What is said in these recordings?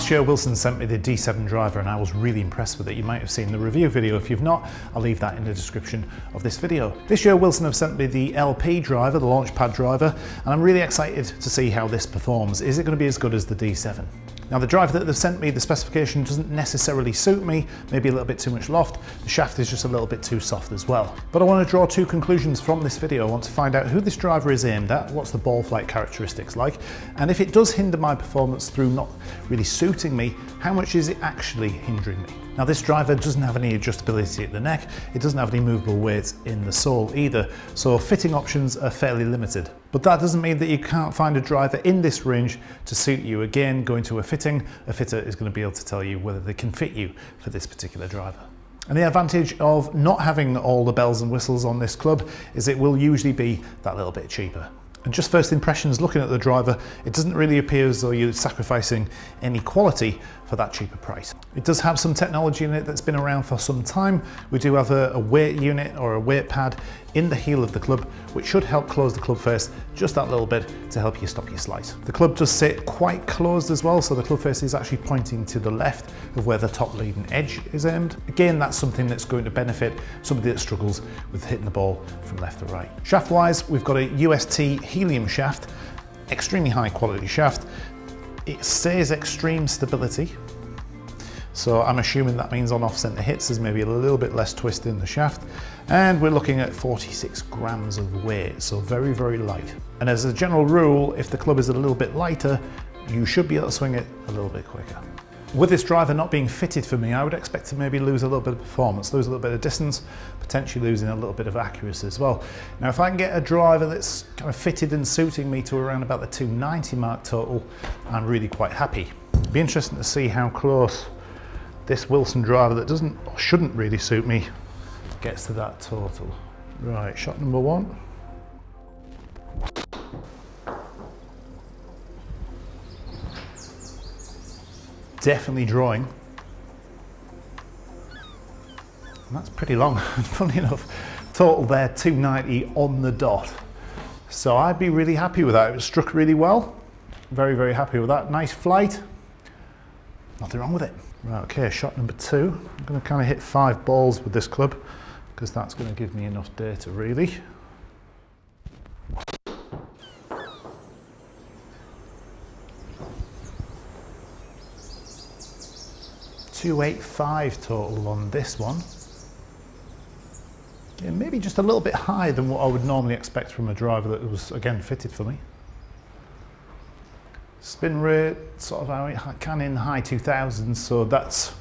Last year Wilson sent me the D7 driver and I was really impressed with it. You might have seen the review video. If you've not, I'll leave that in the description of this video. This year Wilson have sent me the LP driver, the Launchpad driver, and I'm really excited to see how this performs. Is it going to be as good as the D7? Now the driver that they've sent me, the specification doesn't necessarily suit me, maybe a little bit too much loft. The shaft is just a little bit too soft as well. But I want to draw two conclusions from this video. I want to find out who this driver is aimed at, what's the ball flight characteristics like, and if it does hinder my performance through not really suiting me, how much is it actually hindering me? Now this driver doesn't have any adjustability at the neck, it doesn't have any movable weights in the sole either, so fitting options are fairly limited. But that doesn't mean that you can't find a driver in this range to suit you. Again, going to a fitter is going to be able to tell you whether they can fit you for this particular driver. And the advantage of not having all the bells and whistles on this club is it will usually be that little bit cheaper. And just first impressions looking at the driver, it doesn't really appear as though you're sacrificing any quality for that cheaper price. It does have some technology in it that's been around for some time. We do have a weight unit or a weight pad in the heel of the club, which should help close the club face just that little bit to help you stop your slice. The club does sit quite closed as well, so the club face is actually pointing to the left of where the top leading edge is aimed. Again, that's something that's going to benefit somebody that struggles with hitting the ball from left to right. Shaft wise, we've got a UST helium shaft, extremely high quality shaft. It says extreme stability, so I'm assuming that means on off-center hits there's maybe a little bit less twist in the shaft, and we're looking at 46 grams of weight, so very, very light. And as a general rule, if the club is a little bit lighter, you should be able to swing it a little bit quicker. With this driver not being fitted for me, I would expect to maybe lose a little bit of performance, lose a little bit of distance, potentially losing a little bit of accuracy as well. Now, if I can get a driver that's kind of fitted and suiting me to around about the 290 mark total, I'm really quite happy. It'd be interesting to see how close this Wilson driver that doesn't or shouldn't really suit me gets to that total. Right, shot number one. Definitely drawing. And that's pretty long. Funny enough, total there 290 on the dot. So I'd be really happy with that. It was struck really well. Very, very happy with that. Nice flight. Nothing wrong with it. Right, okay, shot number two. I'm going to kind of hit 5 balls with this club because that's going to give me enough data really. .285 total on this one. Yeah, maybe just a little bit higher than what I would normally expect from a driver that was, again, fitted for me. Spin rate, sort of kind of in the high 2000s, so that's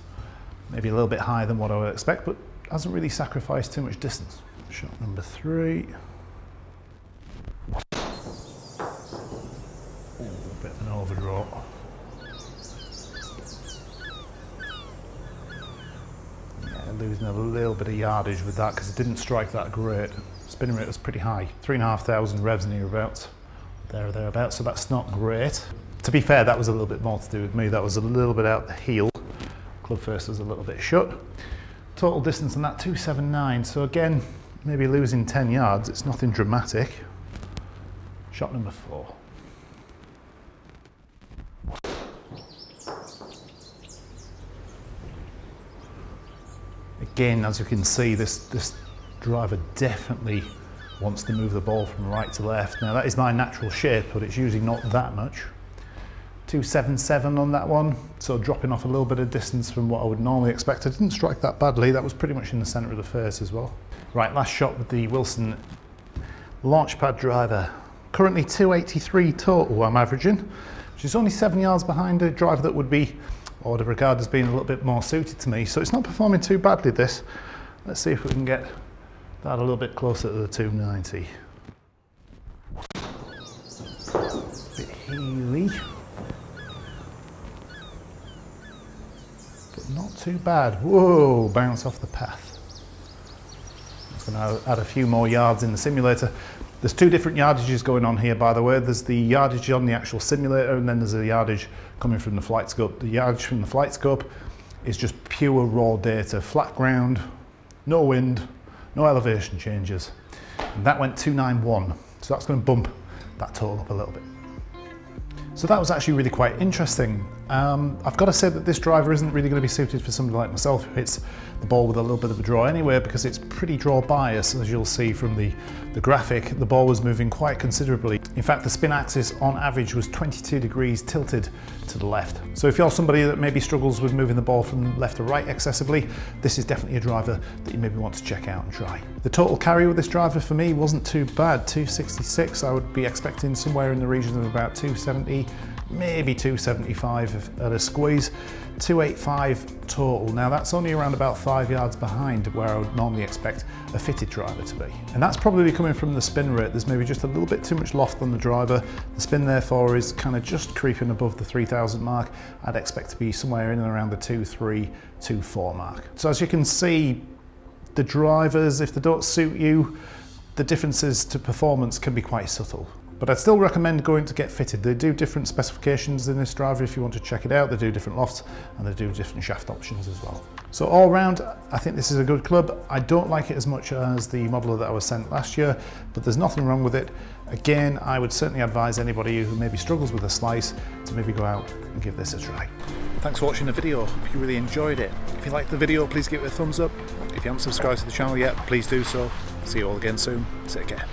maybe a little bit higher than what I would expect, but hasn't really sacrificed too much distance. Shot number 3. A bit of an overdraw. Losing a little bit of yardage with that because it didn't strike that great. Spin rate was pretty high, 3,500 revs nearabouts, thereabouts, so that's not great. To be fair, that was a little bit more to do with me. That was a little bit out the heel. Club face was a little bit shut. Total distance on that 279, so again, maybe losing 10 yards, it's nothing dramatic. Shot number 4. Again, as you can see, this driver definitely wants to move the ball from right to left. Now that is my natural shape, but it's usually not that much. 277 on that one, so dropping off a little bit of distance from what I would normally expect. I didn't strike that badly, that was pretty much in the centre of the face as well. Right, last shot with the Wilson Launchpad driver. Currently 283 total I'm averaging, which is only 7 yards behind a driver that would be, or would regard as being a little bit more suited to me, so it's not performing too badly this. Let's see if we can get that a little bit closer to the 290. Bit heely, but not too bad. Whoa, bounce off the path. That's going to add a few more yards in the simulator. There's 2 different yardages going on here, by the way. There's the yardage on the actual simulator, and then there's a yardage coming from the flight scope. The yardage from the flight scope is just pure raw data, flat ground, no wind, no elevation changes. And that went 291, so that's going to bump that total up a little bit. So that was actually really quite interesting. I've got to say that this driver isn't really going to be suited for somebody like myself who hits the ball with a little bit of a draw anyway, because it's pretty draw bias. As you'll see from the graphic, the ball was moving quite considerably. In fact, the spin axis on average was 22 degrees tilted to the left. So if you're somebody that maybe struggles with moving the ball from left to right excessively, this is definitely a driver that you maybe want to check out and try. The total carry with this driver for me wasn't too bad, 266. I would be expecting somewhere in the region of about 270, maybe 275 at a squeeze. 285 total. Now that's only around about 5 yards behind where I would normally expect a fitted driver to be. And that's probably coming from the spin rate. There's maybe just a little bit too much loft on the driver. The spin therefore is kind of just creeping above the 3,000 mark. I'd expect to be somewhere in and around the 2.3, 2.4 mark. So as you can see, the drivers, if they don't suit you, the differences to performance can be quite subtle. But I'd still recommend going to get fitted. They do different specifications in this driver if you want to check it out. They do different lofts and they do different shaft options as well. So all round, I think this is a good club. I don't like it as much as the modeler that I was sent last year, but there's nothing wrong with it. Again, I would certainly advise anybody who maybe struggles with a slice to maybe go out and give this a try. Thanks for watching the video. Hope you really enjoyed it. If you liked the video, please give it a thumbs up. If you haven't subscribed to the channel yet, please do so. See you all again soon. Take care.